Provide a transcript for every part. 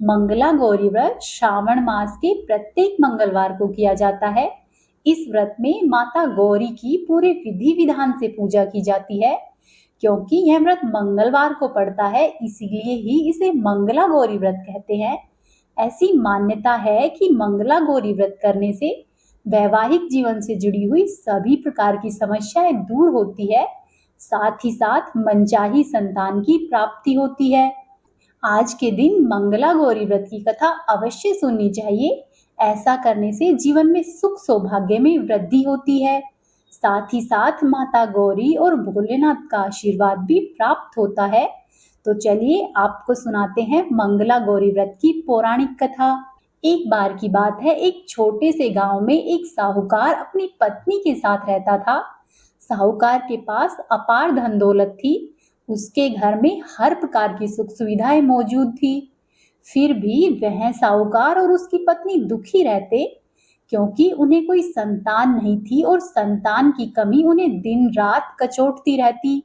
मंगला गौरी व्रत श्रावण मास के प्रत्येक मंगलवार को किया जाता है। इस व्रत में माता गौरी की पूरे विधि विधान से पूजा की जाती है। क्योंकि यह व्रत मंगलवार को पड़ता है, इसीलिए ही इसे मंगला गौरी व्रत कहते हैं। ऐसी मान्यता है कि मंगला गौरी व्रत करने से वैवाहिक जीवन से जुड़ी हुई सभी प्रकार की समस्याएं दूर होती है, साथ ही साथ मनचाही संतान की प्राप्ति होती है। आज के दिन मंगला गौरी व्रत की कथा अवश्य सुननी चाहिए। ऐसा करने से जीवन में सुख सौभाग्य में वृद्धि होती है। साथ ही साथ माता गौरी और भोलेनाथ का आशीर्वाद भी प्राप्त होता है। तो चलिए आपको सुनाते हैं मंगला गौरी व्रत की पौराणिक कथा। एक बार की बात है, एक छोटे से गांव में एक साहूकार अपनी पत्नी के साथ रहता था। साहूकार के पास अपार धन दौलत थी। उसके घर में हर प्रकार की सुख सुविधाएं मौजूद थी। फिर भी वह साहूकार और उसकी पत्नी दुखी रहते, क्योंकि उन्हें कोई संतान नहीं थी और संतान की कमी उन्हें दिन रात कचोटती रहती।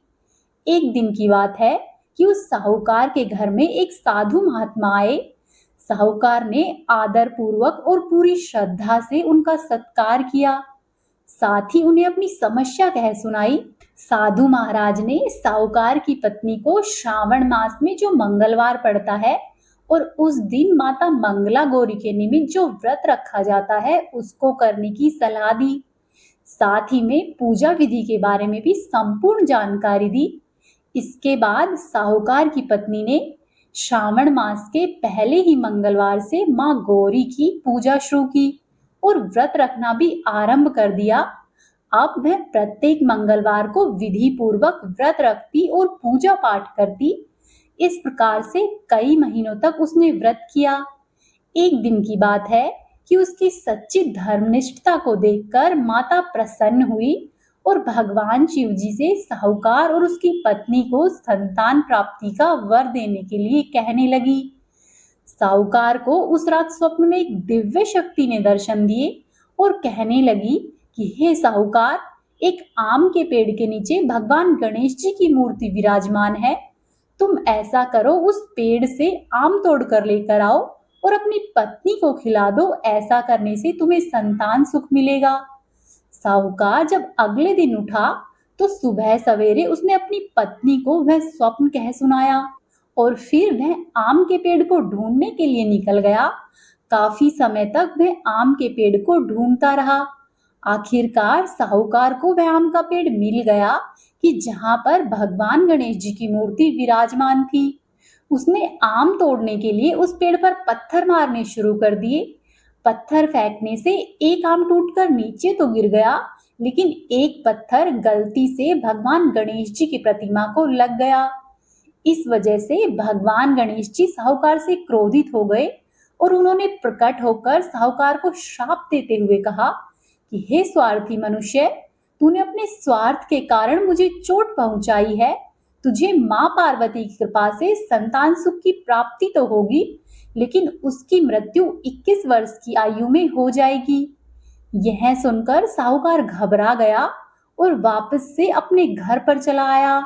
एक दिन की बात है कि उस साहूकार के घर में एक साधु महात्मा आए। साहूकार ने आदर पूर्वक और पूरी श्रद्धा से उनका सत्कार किया, साथ ही उन्हें अपनी समस्या कह सुनाई। साधु महाराज ने साहूकार की पत्नी को श्रावण मास में जो मंगलवार पड़ता है और उस दिन माता मंगला गौरी के निमित्त जो व्रत रखा जाता है उसको करने की सलाह दी। साथ ही में पूजा विधि के बारे में भी संपूर्ण जानकारी दी। इसके बाद साहूकार की पत्नी ने श्रावण मास के पहले ही मंगलवार से माँ गौरी की पूजा शुरू की और व्रत रखना भी आरंभ कर दिया। अब वह प्रत्येक मंगलवार को विधि पूर्वक व्रत रखती और पूजा पाठ करती। इस प्रकार से कई महीनों तक उसने व्रत किया। एक दिन की बात है कि उसकी सच्ची धर्मनिष्ठता को देखकर माता प्रसन्न हुई और भगवान शिव जी से साहूकार और उसकी पत्नी को संतान प्राप्ति का वर देने के लिए कहने लगी। साहूकार को उस रात स्वप्न में एक दिव्य शक्ति ने दर्शन दिए और कहने लगी कि हे साहूकार, एक आम के पेड़ के नीचे भगवान गणेश जी की मूर्ति विराजमान है। तुम ऐसा करो, उस पेड़ से आम तोड़ कर लेकर आओ और अपनी पत्नी को खिला दो। ऐसा करने से तुम्हें संतान सुख मिलेगा। साहूकार जब अगले दिन उठा तो सुबह सवेरे उसने अपनी पत्नी को वह स्वप्न कह सुनाया और फिर वह आम के पेड़ को ढूंढने के लिए निकल गया। काफी समय तक वह आम के पेड़ को ढूंढता रहा। आखिरकार साहूकार को वह आम का पेड़ मिल गया कि जहां पर भगवान गणेश जी की मूर्ति विराजमान थी। उसने आम तोड़ने के लिए उस पेड़ पर पत्थर मारने शुरू कर दिए। पत्थर फेंकने से एक आम टूटकर नीचे तो गिर गया, लेकिन एक पत्थर गलती से भगवान गणेश जी की प्रतिमा को लग गया। इस वजह से भगवान गणेश जी साहूकार से क्रोधित हो गए और उन्होंने प्रकट होकर साहूकार को श्राप देते हुए कहा कि हे स्वार्थी मनुष्य, तूने अपने स्वार्थ के कारण मुझे चोट पहुंचाई है। तुझे माँ पार्वती की कृपा से संतान सुख की प्राप्ति तो होगी, लेकिन उसकी मृत्यु 21 वर्ष की आयु में हो जाएगी। यह सुनकर साहूकार घबरा गया और वापस से अपने घर पर चला आया।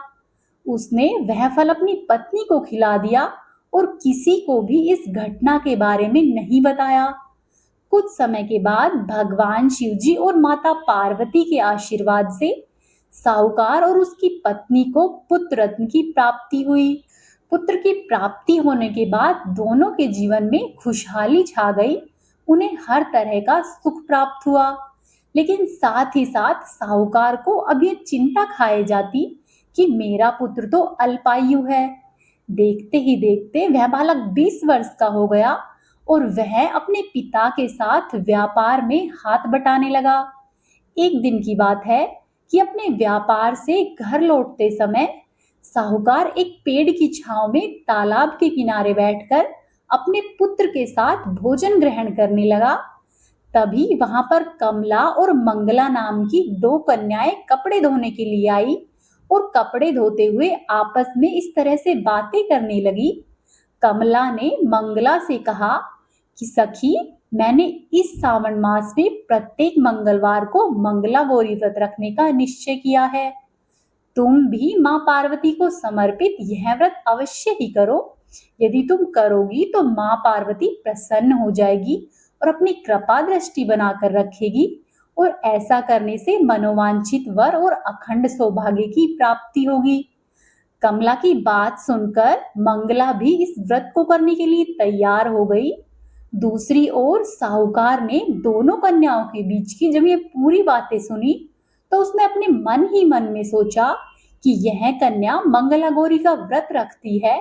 उसने वह फल अपनी पत्नी को खिला दिया और किसी को भी इस घटना के बारे में नहीं बताया। कुछ समय के बाद भगवान शिवजी और माता पार्वती के आशीर्वाद से साहूकार और उसकी पत्नी को पुत्र रत्न की प्राप्ति हुई। पुत्र की प्राप्ति होने के बाद दोनों के जीवन में खुशहाली छा गई। उन्हें हर तरह का सुख प्राप्त हुआ, लेकिन साथ ही साथ साहूकार को अब ये चिंता खाए जाती कि मेरा पुत्र तो अल्पायु है। देखते ही देखते वह बालक 20 वर्ष का हो गया और वह अपने पिता के साथ व्यापार में हाथ बटाने लगा। एक दिन की बात है कि अपने व्यापार से घर लौटते समय साहूकार एक पेड़ की छांव में तालाब के किनारे बैठकर अपने पुत्र के साथ भोजन ग्रहण करने लगा। तभी वहां पर कमला और मंगला नाम की 2 कन्याएं कपड़े धोने के लिए आई और कपड़े धोते हुए आपस में इस तरह से बातें करने लगी। कमला ने मंगला से कहा कि सखी, मैंने इस सावन मास में प्रत्येक मंगलवार को मंगला गौरी व्रत रखने का निश्चय किया है। तुम भी माँ पार्वती को समर्पित यह व्रत अवश्य ही करो। यदि तुम करोगी तो माँ पार्वती प्रसन्न हो जाएगी और अपनी कृपा दृष्टि बनाकर रखेगी, और ऐसा करने से मनोवांछित वर और अखंड सौभाग्य की प्राप्ति होगी। कमला की बात सुनकर मंगला भी इस व्रत को करने के लिए तैयार हो गई। दूसरी ओर साहूकार ने दोनों कन्याओं के बीच की जब ये पूरी बातें सुनी, तो उसने अपने मन ही मन में सोचा कि यह कन्या मंगला गौरी का व्रत रखती है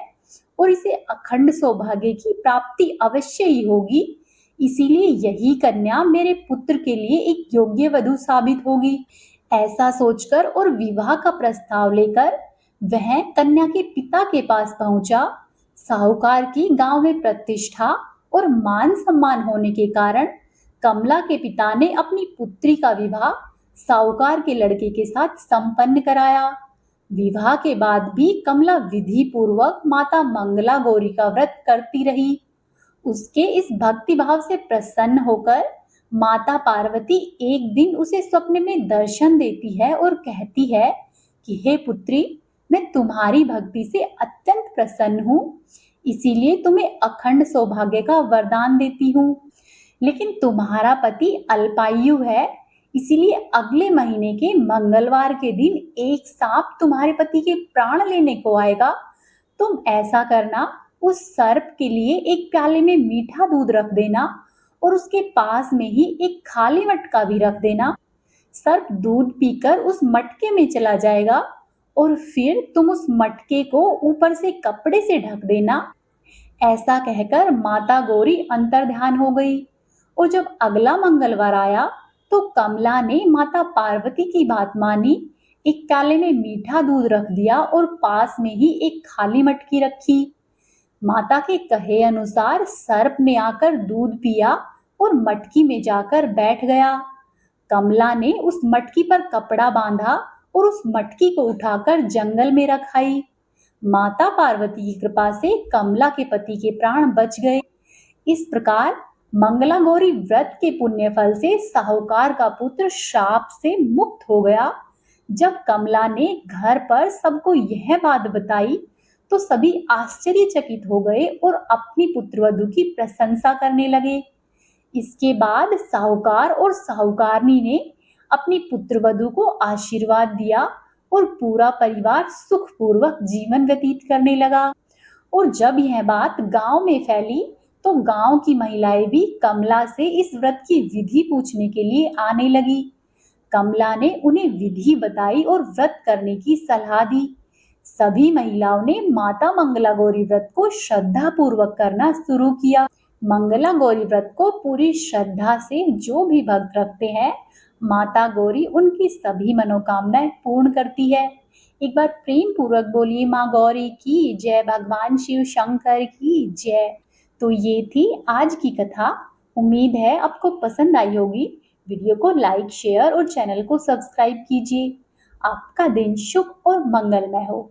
और इसे अखंड सौभाग्य की प्राप्ति अवश्य ही होगी। इसीलिए यही कन्या मेरे पुत्र के लिए एक योग्य वधू साबित होगी। ऐसा सोचकर और विवाह का प्रस्ताव लेकर वह कन्या के पिता के पास पहुंचा। साहूकार की गांव में प्रतिष्ठा और मान सम्मान होने के कारण कमला के पिता ने अपनी पुत्री का विवाह साहूकार के लड़के के साथ संपन्न कराया। विवाह के बाद भी कमला विधि पूर्वक माता मंगला गौरी का व्रत करती रही। उसके इस भक्ति भाव से प्रसन्न होकर माता पार्वती एक दिन उसे स्वप्न में दर्शन देती है और कहती है कि हे पुत्री, मैं तुम्हारी भक्ति से अत्यंत प्रसन्न हूँ, इसीलिए तुम्हें अखंड सौभाग्य का वरदान देती हूँ। लेकिन तुम्हारा पति अल्पायु है, इसीलिए अगले महीने के मंगलवार के दिन एक सांप तुम्हारे पति के प्राण लेने को आएगा। तुम ऐसा करना, उस सर्प के लिए एक प्याले में मीठा दूध रख देना और उसके पास में ही एक खाली मटका भी रख देना। सर्प दूध पीकर उस मटके में चला जाएगा और फिर तुम उस मटके को ऊपर से कपड़े से ढक देना। ऐसा कहकर माता गौरी अंतर्ध्यान हो गई, और जब अगला मंगलवार आया तो कमला ने माता पार्वती की बात मानी, एक प्याले में मीठा दूध रख दिया और पास में ही एक खाली मटकी रखी। माता के कहे अनुसार सर्प ने आकर दूध पिया और मटकी में जाकर बैठ गया। कमला ने उस मटकी पर कपड़ा बांधा और उस मटकी को उठाकर जंगल में रख आई। माता पार्वती की कृपा से कमला के पति के प्राण बच गए। इस प्रकार मंगला गौरी व्रत के पुण्य फल से साहूकार का पुत्र शाप से मुक्त हो गया। जब कमला ने घर पर सबको यह बात बताई तो सभी आश्चर्यचकित हो गए और अपनी पुत्रवधू की प्रशंसा करने लगे। इसके बाद साहूकार और साहूकारनी ने अपनी पुत्रवधू को आशीर्वाद दिया और पूरा परिवार सुखपूर्वक जीवन व्यतीत करने लगा। और जब यह बात गांव में फैली तो गांव की महिलाएं भी कमला से इस व्रत की विधि पूछने के लिए आने लगी। कमला ने उन्हें विधि बताई और व्रत करने की सलाह दी। सभी महिलाओं ने माता मंगला गौरी व्रत को श्रद्धा पूर्वक करना शुरू किया। मंगला गौरी व्रत को पूरी श्रद्धा से जो भी भक्त रखते हैं, माता गौरी उनकी सभी मनोकामनाएं पूर्ण करती है। एक बार प्रेम पूर्वक बोलिए माँ गौरी की जय, भगवान शिव शंकर की जय। तो ये थी आज की कथा। उम्मीद है आपको पसंद आई होगी। वीडियो को लाइक, शेयर और चैनल को सब्सक्राइब कीजिए। आपका दिन शुभ और मंगलमय हो।